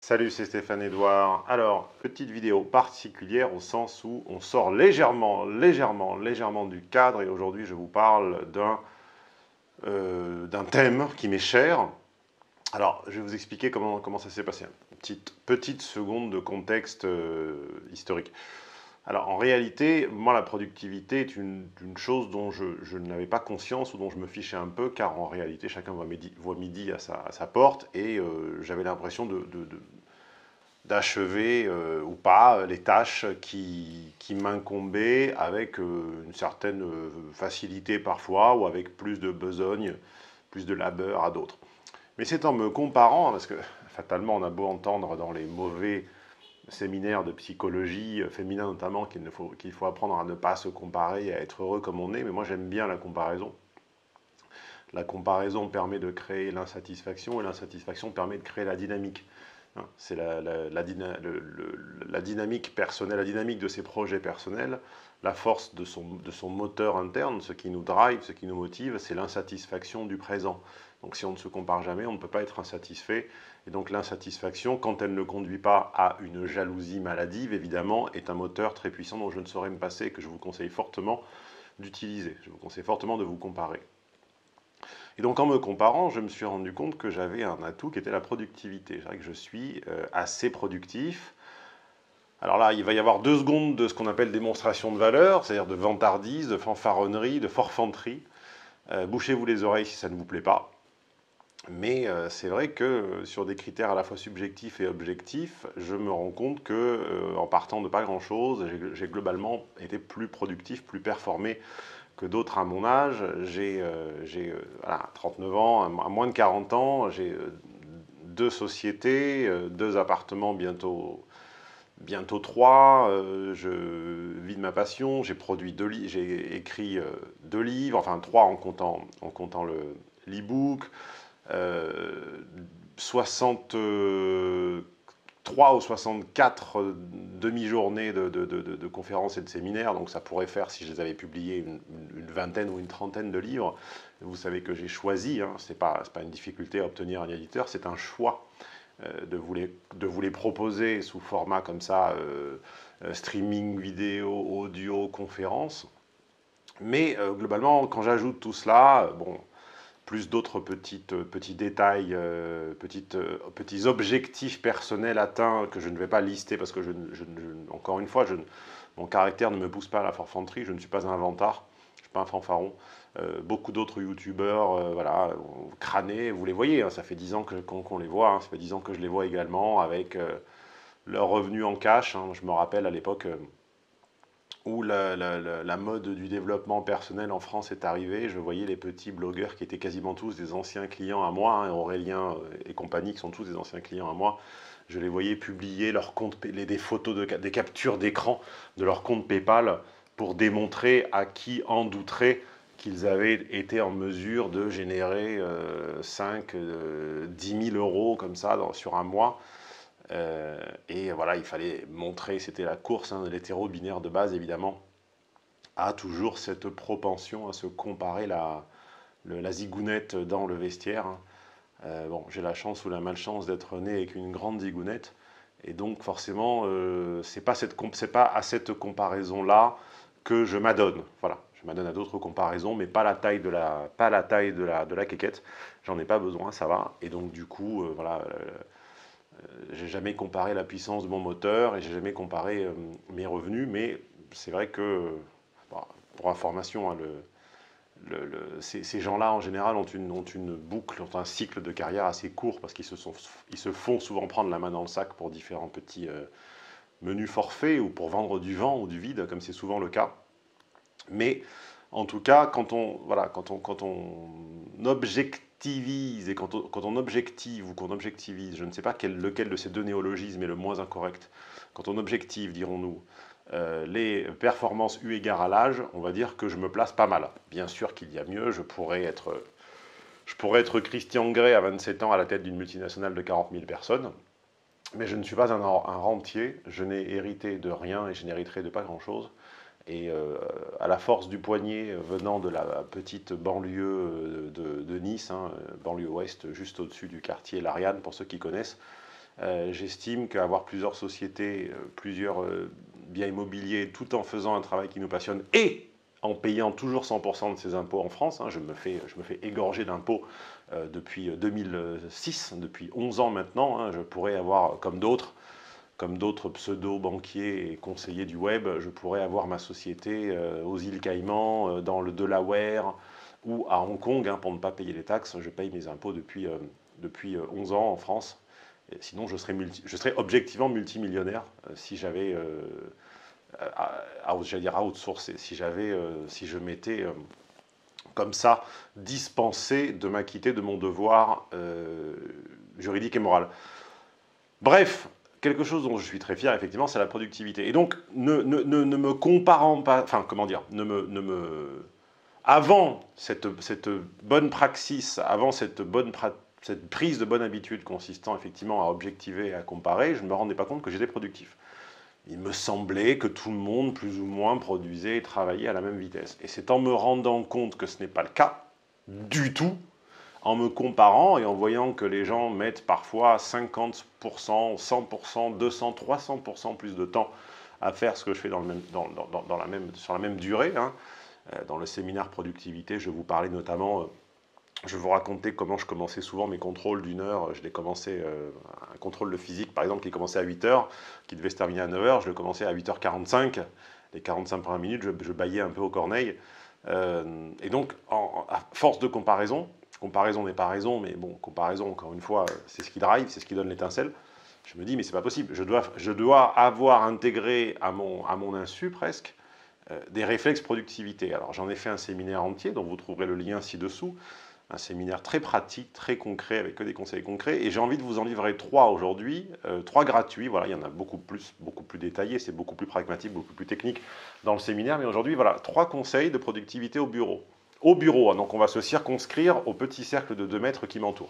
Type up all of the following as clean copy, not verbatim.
Salut, c'est Stéphane Edouard. Alors, petite vidéo particulière au sens où on sort légèrement du cadre et aujourd'hui je vous parle d'un thème qui m'est cher. Alors, je vais vous expliquer comment ça s'est passé. Une petite seconde de contexte historique. Alors, en réalité, moi, la productivité est une chose dont je n'avais pas conscience ou dont je me fichais un peu, car en réalité, chacun voit midi à sa porte et j'avais l'impression d'achever ou pas les tâches qui m'incombaient avec une certaine facilité parfois ou avec plus de besogne, plus de labeur à d'autres. Mais c'est en me comparant, parce que fatalement on a beau entendre dans les mauvais séminaires de psychologie féminin notamment qu'il faut apprendre à ne pas se comparer et à être heureux comme on est, mais moi j'aime bien la comparaison. La comparaison permet de créer l'insatisfaction et l'insatisfaction permet de créer la dynamique. C'est la dynamique personnelle, la dynamique de ses projets personnels, la force de son moteur interne, ce qui nous drive, ce qui nous motive, c'est l'insatisfaction du présent. Donc si on ne se compare jamais, on ne peut pas être insatisfait. Et donc l'insatisfaction, quand elle ne conduit pas à une jalousie maladive, évidemment, est un moteur très puissant dont je ne saurais me passer et que je vous conseille fortement d'utiliser. Je vous conseille fortement de vous comparer. Et donc en me comparant, je me suis rendu compte que j'avais un atout qui était la productivité. C'est vrai que je suis assez productif. Alors là, il va y avoir 2 secondes de ce qu'on appelle démonstration de valeur, c'est-à-dire de vantardise, de fanfaronnerie, de forfanterie. Bouchez-vous les oreilles si ça ne vous plaît pas. Mais c'est vrai que sur des critères à la fois subjectifs et objectifs, je me rends compte que en partant de pas grand-chose, j'ai globalement été plus productif, plus performé que d'autres à mon âge. Voilà, 39 ans, à moins de 40 ans, j'ai 2 sociétés, 2 appartements, bientôt 3. Je vis de ma passion. J'ai écrit 2 livres, enfin 3 en comptant l'e-book. 63 ou 64 demi-journées de conférences et de séminaires, donc ça pourrait faire, si je les avais publiés, une vingtaine ou une trentaine de livres. Vous savez que j'ai choisi, hein, c'est pas une difficulté à obtenir un éditeur, c'est un choix de vous les proposer sous format comme ça, streaming, vidéo, audio, conférence. Mais globalement, quand j'ajoute tout cela, bon, plus d'autres petits détails, petits objectifs personnels atteints que je ne vais pas lister parce que, encore une fois, mon caractère ne me pousse pas à la forfanterie, je ne suis pas un vantard, je ne suis pas un fanfaron. Beaucoup d'autres youtubeurs, voilà, crânés, vous les voyez, hein, ça fait 10 ans qu'on les voit, hein, ça fait 10 ans que je les vois également avec leurs revenus en cash. Hein. Je me rappelle à l'époque où la mode du développement personnel en France est arrivée, je voyais les petits blogueurs qui étaient quasiment tous des anciens clients à moi, hein, Aurélien et compagnie, qui sont tous des anciens clients à moi. Je les voyais publier leurs comptes, des photos, des captures d'écran de leur compte PayPal pour démontrer à qui en douterait qu'ils avaient été en mesure de générer 5, 10 000 euros comme ça sur un mois. Et voilà, il fallait montrer, c'était la course hein, de l'hétéro-binaire de base, évidemment, a toujours cette propension à se comparer la zigounette dans le vestiaire. Hein. Bon, j'ai la chance ou la malchance d'être né avec une grande zigounette, et donc forcément, c'est pas à cette comparaison-là que je m'adonne. Voilà, je m'adonne à d'autres comparaisons, mais pas la taille de la quéquette. J'en ai pas besoin, ça va. Et donc du coup, voilà. J'ai jamais comparé la puissance de mon moteur et j'ai jamais comparé mes revenus, mais c'est vrai que, bon, pour information, hein, ces gens-là en général ont une boucle, ont un cycle de carrière assez court parce ils se font souvent prendre la main dans le sac pour différents petits menus forfaits ou pour vendre du vent ou du vide, comme c'est souvent le cas. Mais en tout cas, quand on objectivise et quand on objective ou qu'on objectivise, je ne sais pas lequel de ces 2 néologismes est le moins incorrect, quand on objective, dirons-nous, les performances eu égard à l'âge, on va dire que je me place pas mal. Bien sûr qu'il y a mieux, je pourrais être Christian Grey à 27 ans à la tête d'une multinationale de 40 000 personnes, mais je ne suis pas un rentier, je n'ai hérité de rien et je n'hériterai de pas grand-chose. Et à la force du poignet venant de la petite banlieue de Nice, hein, banlieue ouest, juste au-dessus du quartier Lariane, pour ceux qui connaissent, J'estime qu'avoir plusieurs sociétés, plusieurs biens immobiliers, tout en faisant un travail qui nous passionne et en payant toujours 100% de ses impôts en France, hein, je me fais égorger d'impôts depuis 2006, depuis 11 ans maintenant, hein, je pourrais avoir, comme d'autres pseudo-banquiers et conseillers du web, je pourrais avoir ma société aux îles Caïmans, dans le Delaware ou à Hong Kong, hein, pour ne pas payer les taxes. Je paye mes impôts depuis 11 ans en France. Et sinon, je serais objectivement multimillionnaire si j'avais, j'allais dire outsourcé, si je m'étais comme ça dispensé de m'acquitter de mon devoir juridique et moral. Bref, quelque chose dont je suis très fier, effectivement, c'est la productivité. Et donc, ne me comparant pas, enfin, comment dire, avant cette bonne praxis, avant cette prise de bonne habitude consistant effectivement à objectiver et à comparer, je ne me rendais pas compte que j'étais productif. Il me semblait que tout le monde, plus ou moins, produisait et travaillait à la même vitesse. Et c'est en me rendant compte que ce n'est pas le cas du tout, en me comparant et en voyant que les gens mettent parfois 50%, 100%, 200%, 300% plus de temps à faire ce que je fais sur la même durée. Hein. Dans le séminaire productivité, je vous parlais notamment, je vous racontais comment je commençais souvent mes contrôles d'une heure. Je les commençais, un contrôle de physique par exemple qui commençait à 8 heures, qui devait se terminer à 9 heures, je le commençais à 8h45. Les 45 premières minutes, je bâillais un peu aux corneilles. Et donc, à force de comparaison n'est pas raison, mais bon, comparaison, encore une fois, c'est ce qui drive, c'est ce qui donne l'étincelle. Je me dis, mais c'est pas possible, je dois avoir intégré à mon insu presque des réflexes productivité. Alors j'en ai fait un séminaire entier, dont vous trouverez le lien ci-dessous, un séminaire très pratique, très concret, avec que des conseils concrets, et j'ai envie de vous en livrer 3 aujourd'hui, 3 gratuits, voilà, il y en a beaucoup plus détaillés, c'est beaucoup plus pragmatique, beaucoup plus technique dans le séminaire, mais aujourd'hui, voilà, 3 conseils de productivité au bureau. Au bureau, hein, donc on va se circonscrire au petit cercle de 2 mètres qui m'entoure.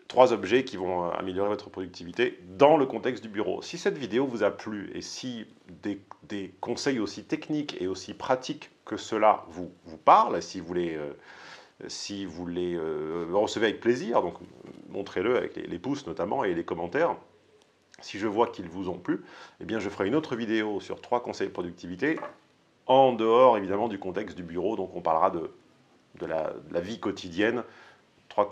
3 objets qui vont améliorer votre productivité dans le contexte du bureau. Si cette vidéo vous a plu et si des conseils aussi techniques et aussi pratiques que cela vous parlent, si vous les recevez avec plaisir, donc montrez-le avec les pouces notamment et les commentaires. Si je vois qu'ils vous ont plu, eh bien je ferai une autre vidéo sur 3 conseils de productivité en dehors évidemment du contexte du bureau, donc on parlera de la vie quotidienne. 3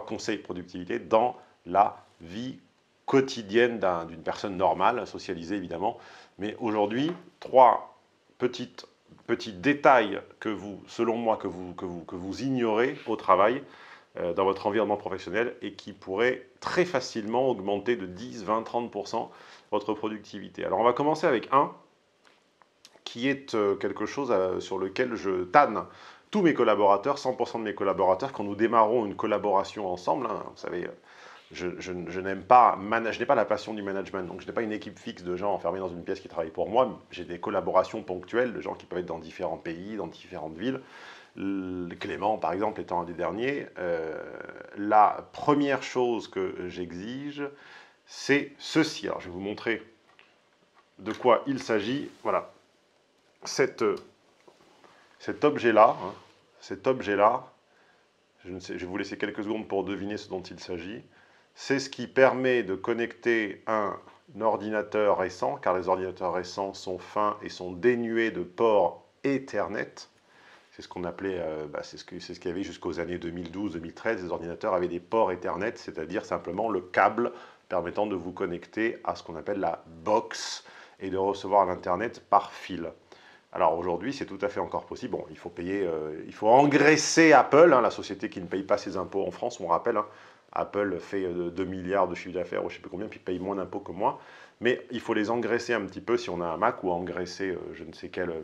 conseils de productivité dans la vie quotidienne d'une personne normale, socialisée évidemment. Mais aujourd'hui, 3 petits détails que vous, selon moi, que vous ignorez au travail, dans votre environnement professionnel et qui pourraient très facilement augmenter de 10, 20, 30% votre productivité. Alors on va commencer avec un qui est quelque chose sur lequel je tanne tous mes collaborateurs, 100% de mes collaborateurs, quand nous démarrons une collaboration ensemble, hein, vous savez, je n'ai pas la passion du management, donc je n'ai pas une équipe fixe de gens enfermés dans une pièce qui travaillent pour moi, j'ai des collaborations ponctuelles de gens qui peuvent être dans différents pays, dans différentes villes. Clément, par exemple, étant un des derniers, la première chose que j'exige, c'est ceci. Alors, je vais vous montrer de quoi il s'agit. Voilà. Cet objet-là, je vais vous laisser quelques secondes pour deviner ce dont il s'agit. C'est ce qui permet de connecter un ordinateur récent, car les ordinateurs récents sont fins et sont dénués de ports Ethernet. C'est ce qu'on appelait, c'est ce qu'il y avait jusqu'aux années 2012-2013. Les ordinateurs avaient des ports Ethernet, c'est-à-dire simplement le câble permettant de vous connecter à ce qu'on appelle la box et de recevoir l'Internet par fil. Alors aujourd'hui, c'est tout à fait encore possible. Bon, il faut payer, il faut engraisser Apple, hein, la société qui ne paye pas ses impôts en France. On rappelle, hein, Apple fait 2 milliards de chiffre d'affaires ou je ne sais plus combien, puis paye moins d'impôts que moi. Mais il faut les engraisser un petit peu si on a un Mac ou engraisser je ne sais quelle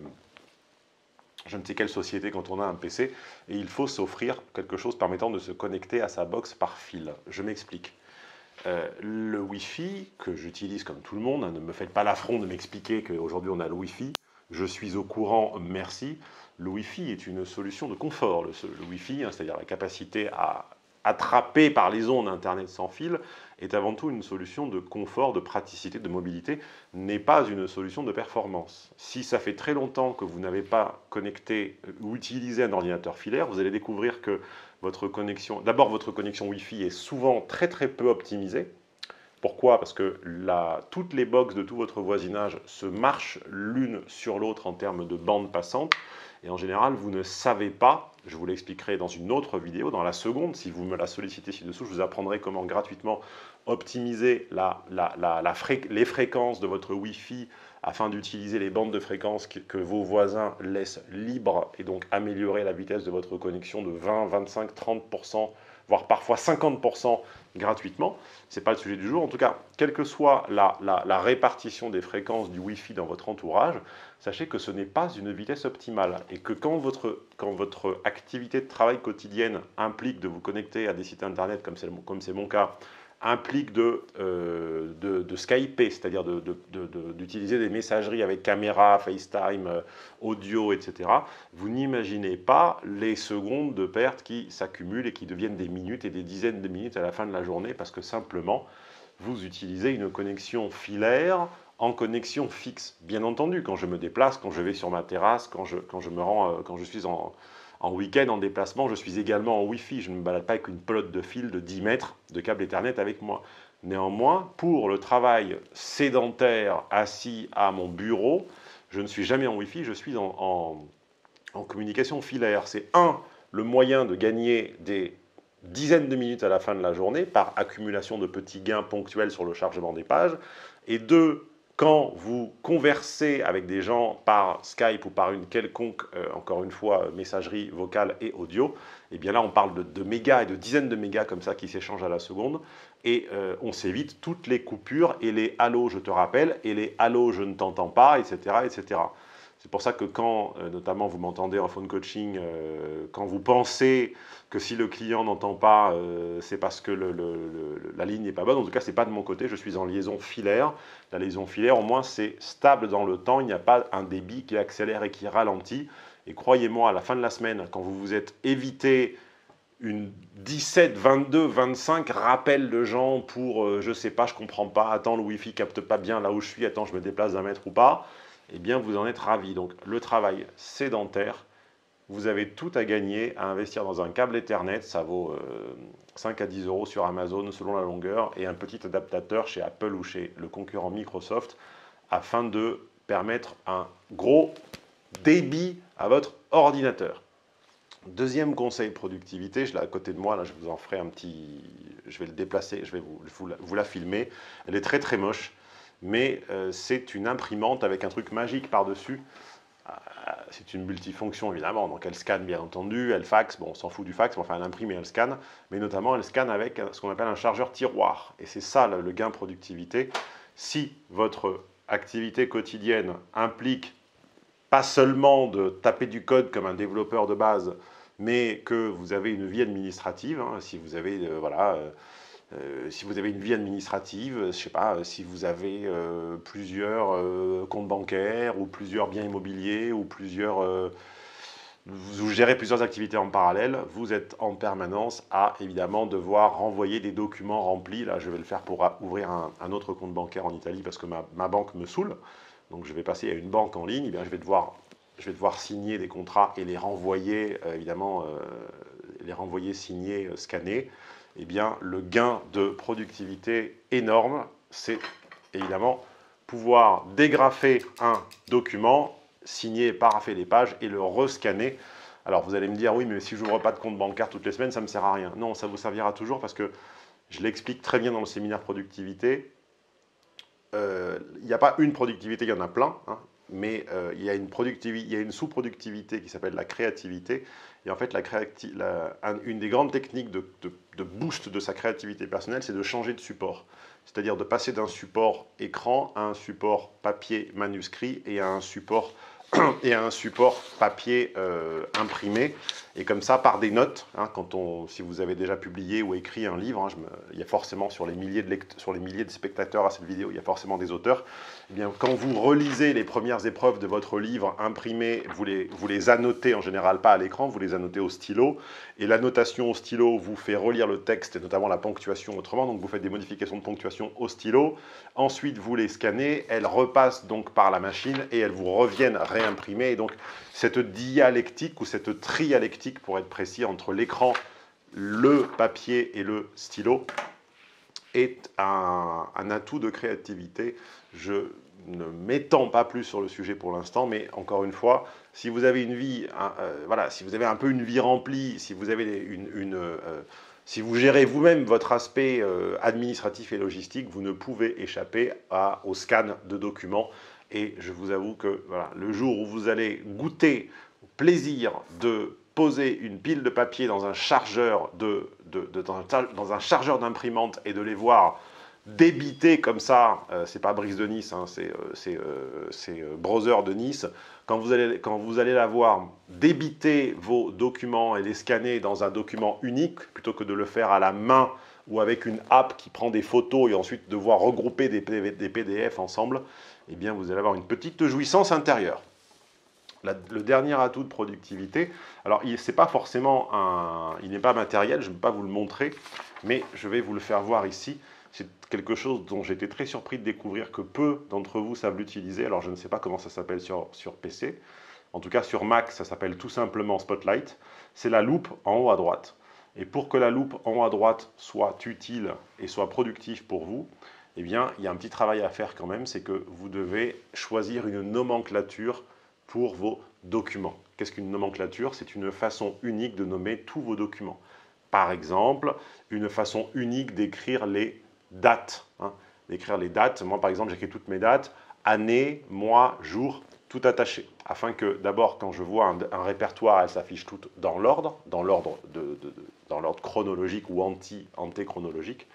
société quand on a un PC. Et il faut s'offrir quelque chose permettant de se connecter à sa box par fil. Je m'explique. Le Wi-Fi, que j'utilise comme tout le monde, hein, ne me faites pas l'affront de m'expliquer qu'aujourd'hui on a le Wi-Fi. Je suis au courant, merci. Le Wi-Fi est une solution de confort. Le Wi-Fi, hein, c'est-à-dire la capacité à attraper par les ondes Internet sans fil, est avant tout une solution de confort, de praticité, de mobilité, n'est pas une solution de performance. Si ça fait très longtemps que vous n'avez pas connecté ou utilisé un ordinateur filaire, vous allez découvrir que votre connexion, d'abord votre connexion Wi-Fi est souvent très très peu optimisée. Pourquoi? Parce que toutes les box de tout votre voisinage se marchent l'une sur l'autre en termes de bande passante. Et en général, vous ne savez pas, je vous l'expliquerai dans une autre vidéo, dans la seconde, si vous me la sollicitez ci-dessous, je vous apprendrai comment gratuitement optimiser les fréquences de votre Wi-Fi afin d'utiliser les bandes de fréquences que vos voisins laissent libres et donc améliorer la vitesse de votre connexion de 20, 25, 30%, voire parfois 50% gratuitement. Ce n'est pas le sujet du jour. En tout cas, quelle que soit la répartition des fréquences du Wi-Fi dans votre entourage, sachez que ce n'est pas une vitesse optimale et que quand votre activité de travail quotidienne implique de vous connecter à des sites internet, comme c'est mon cas, implique de Skyper, c'est-à-dire d'utiliser des messageries avec caméra, FaceTime, audio, etc., vous n'imaginez pas les secondes de perte qui s'accumulent et qui deviennent des minutes et des dizaines de minutes à la fin de la journée parce que simplement, vous utilisez une connexion filaire en connexion fixe. Bien entendu, quand je me déplace, quand je vais sur ma terrasse, quand je suis en week-end, en déplacement, je suis également en Wi-Fi. Je ne me balade pas avec une pelote de fil de 10 mètres de câble Ethernet avec moi. Néanmoins, pour le travail sédentaire assis à mon bureau, je ne suis jamais en Wi-Fi, je suis en communication filaire. C'est le moyen de gagner des dizaines de minutes à la fin de la journée par accumulation de petits gains ponctuels sur le chargement des pages. Et deux, quand vous conversez avec des gens par Skype ou par une quelconque, encore une fois, messagerie vocale et audio, et bien là on parle de mégas et de dizaines de mégas comme ça qui s'échangent à la seconde, et on s'évite toutes les coupures et les allô je te rappelle, et les allô je ne t'entends pas, etc. etc. C'est pour ça que quand, notamment, vous m'entendez en phone coaching, quand vous pensez que si le client n'entend pas, c'est parce que la ligne n'est pas bonne. En tout cas, ce n'est pas de mon côté, je suis en liaison filaire. La liaison filaire, au moins, c'est stable dans le temps. Il n'y a pas un débit qui accélère et qui ralentit. Et croyez-moi, à la fin de la semaine, quand vous vous êtes évité une 17, 22, 25 rappels de gens pour je sais pas, je comprends pas, attends, le Wi-Fi capte pas bien là où je suis, attends, je me déplace d'un mètre ou pas, eh bien vous en êtes ravis. Donc le travail sédentaire, vous avez tout à gagner à investir dans un câble Ethernet, ça vaut 5 à 10 euros sur Amazon selon la longueur, et un petit adaptateur chez Apple ou chez le concurrent Microsoft, afin de permettre un gros débit à votre ordinateur. Deuxième conseil productivité, je l'ai à côté de moi, là je vous en ferai un petit, je vais le déplacer, je vais vous la filmer. Elle est très très moche, mais c'est une imprimante avec un truc magique par-dessus. C'est une multifonction évidemment, donc elle scanne bien entendu, elle faxe, bon on s'en fout du fax, mais enfin elle imprime et elle scanne, mais notamment elle scanne avec ce qu'on appelle un chargeur tiroir. Et c'est ça le gain productivité. Si votre activité quotidienne implique pas seulement de taper du code comme un développeur de base, mais que vous avez une vie administrative, hein, si vous avez si vous avez une vie administrative, je sais pas, si vous avez plusieurs comptes bancaires ou plusieurs biens immobiliers ou vous gérez plusieurs activités en parallèle, vous êtes en permanence à évidemment devoir renvoyer des documents remplis. Là, je vais le faire pour ouvrir un autre compte bancaire en Italie parce que ma banque me saoule. Donc je vais passer à une banque en ligne, eh bien, je vais devoir signer des contrats et les renvoyer, évidemment, les renvoyer signés, scannés. Eh bien, le gain de productivité énorme, c'est évidemment pouvoir dégrafer un document, signer, paraffer les pages et le rescanner. Alors vous allez me dire, oui, mais si je n'ouvre pas de compte bancaire toutes les semaines, ça ne me sert à rien. Non, ça vous servira toujours parce que je l'explique très bien dans le séminaire productivité. Il n'y a pas une productivité, il y en a plein, hein, mais il y a une sous-productivité qui s'appelle la créativité. Et en fait, une des grandes techniques de boost de sa créativité personnelle, c'est de changer de support. C'est-à-dire de passer d'un support écran à un support papier manuscrit et à un support papier imprimé, et comme ça par des notes, hein, si vous avez déjà publié ou écrit un livre, hein, il y a forcément sur les milliers de spectateurs à cette vidéo, il y a forcément des auteurs, eh bien, quand vous relisez les premières épreuves de votre livre imprimé, vous les annotez en général pas à l'écran, vous les annotez au stylo, et l'annotation au stylo vous fait relire le texte, et notamment la ponctuation autrement, donc vous faites des modifications de ponctuation au stylo, ensuite vous les scannez, elles repassent donc par la machine, et elles vous reviennent réimprimées, et donc cette dialectique ou cette trialectique, pour être précis, entre l'écran, le papier et le stylo est un atout de créativité. Je ne m'étends pas plus sur le sujet pour l'instant, mais encore une fois, si vous avez une vie, voilà, si vous avez un peu une vie remplie, si vous avez si vous gérez vous-même votre aspect administratif et logistique, vous ne pouvez échapper au scan de documents. Et je vous avoue que voilà, le jour où vous allez goûter au plaisir de poser une pile de papier dans un chargeur dans un chargeur d'imprimante et de les voir débiter comme ça, c'est pas Brice de Nice, hein, c'est Brother de Nice, quand vous allez la voir débiter vos documents et les scanner dans un document unique, plutôt que de le faire à la main ou avec une app qui prend des photos et ensuite devoir regrouper des PDF ensemble, eh bien vous allez avoir une petite jouissance intérieure. Le dernier atout de productivité, alors c'est pas forcément il n'est pas matériel, je ne peux pas vous le montrer, mais je vais vous le faire voir ici. C'est quelque chose dont j'étais très surpris de découvrir que peu d'entre vous savent l'utiliser. Alors je ne sais pas comment ça s'appelle sur PC. En tout cas sur Mac, ça s'appelle tout simplement Spotlight. C'est la loupe en haut à droite. Et pour que la loupe en haut à droite soit utile et soit productive pour vous, eh bien, il y a un petit travail à faire quand même, c'est que vous devez choisir une nomenclature pour vos documents. Qu'est-ce qu'une nomenclature? C'est une façon unique de nommer tous vos documents. Par exemple, une façon unique d'écrire les dates. Hein. D'écrire les dates. Moi, par exemple, j'écris toutes mes dates, année, mois, jour, tout attaché. Afin que, d'abord, quand je vois un répertoire, elles s'affichent toutes dans l'ordre chronologique ou antéchronologique.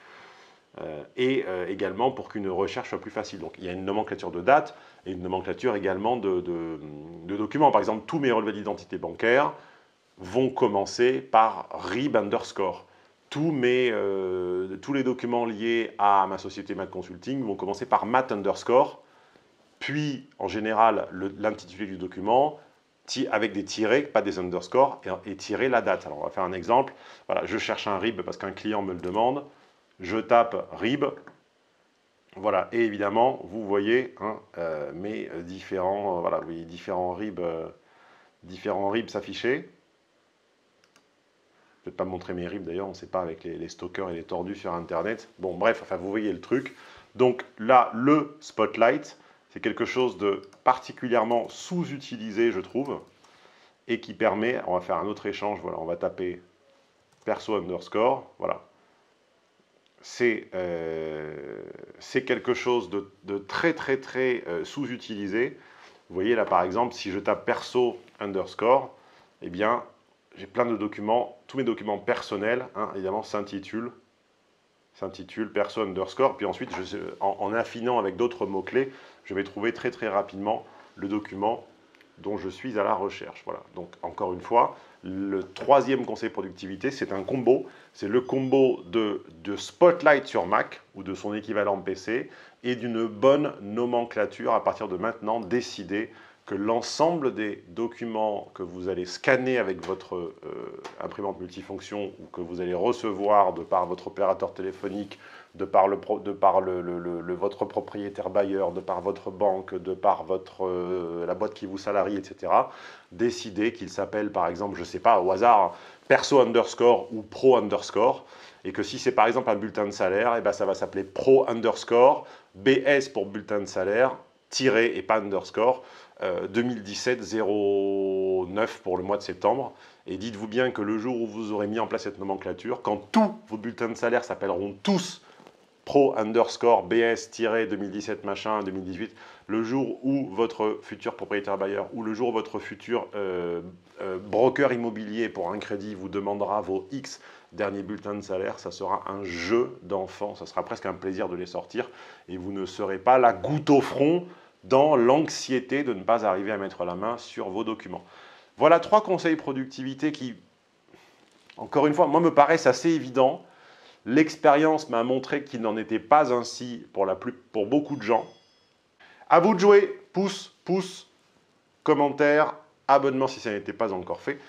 Et également pour qu'une recherche soit plus facile. Donc il y a une nomenclature de dates et une nomenclature également de documents. Par exemple, tous mes relevés d'identité bancaire vont commencer par RIB underscore. Tous les documents liés à ma société Mac Consulting vont commencer par MAT underscore, puis en général l'intitulé du document, avec des tirets, pas des underscores, et tirer la date. Alors on va faire un exemple. Voilà, je cherche un RIB parce qu'un client me le demande. Je tape RIB, voilà, et évidemment, vous voyez hein, mes différents, voilà, vous voyez différents RIB s'afficher. Je ne vais pas montrer mes RIB d'ailleurs, on ne sait pas avec les stalkers et les tordus sur Internet. Bon, bref, enfin, vous voyez le truc. Donc là, le Spotlight, c'est quelque chose de particulièrement sous-utilisé, je trouve, et qui permet, on va faire un autre échange, voilà, on va taper perso underscore, voilà. C'est quelque chose de très sous-utilisé. Vous voyez là par exemple, si je tape perso underscore, eh bien j'ai plein de documents, tous mes documents personnels, hein, évidemment s'intitulent perso underscore, puis ensuite en affinant avec d'autres mots-clés, je vais trouver très rapidement le document dont je suis à la recherche. Voilà. Donc encore une fois, le troisième conseil productivité, c'est un combo. C'est le combo de Spotlight sur Mac ou de son équivalent PC et d'une bonne nomenclature. À partir de maintenant, décidez que l'ensemble des documents que vous allez scanner avec votre imprimante multifonction ou que vous allez recevoir de par votre opérateur téléphonique, de par votre propriétaire bailleur, de par votre banque, de par la boîte qui vous salarie, etc., décidez qu'il s'appelle par exemple, je ne sais pas, au hasard, perso underscore ou pro underscore, et que si c'est par exemple un bulletin de salaire, eh ben, ça va s'appeler pro underscore, BS pour bulletin de salaire, tiré et pas underscore, 2017-09 pour le mois de septembre. Et dites-vous bien que le jour où vous aurez mis en place cette nomenclature, quand tous vos bulletins de salaire s'appelleront tous pro underscore BS-2017 machin 2018, le jour où votre futur propriétaire bailleur ou le jour où votre futur broker immobilier pour un crédit vous demandera vos X derniers bulletins de salaire, ça sera un jeu d'enfant, ça sera presque un plaisir de les sortir et vous ne serez pas la goutte au front dans l'anxiété de ne pas arriver à mettre la main sur vos documents. Voilà 3 conseils productivité qui, encore une fois, moi me paraissent assez évidents. L'expérience m'a montré qu'il n'en était pas ainsi pour beaucoup de gens. À vous de jouer, pouce, commentaire, abonnement si ça n'était pas encore fait.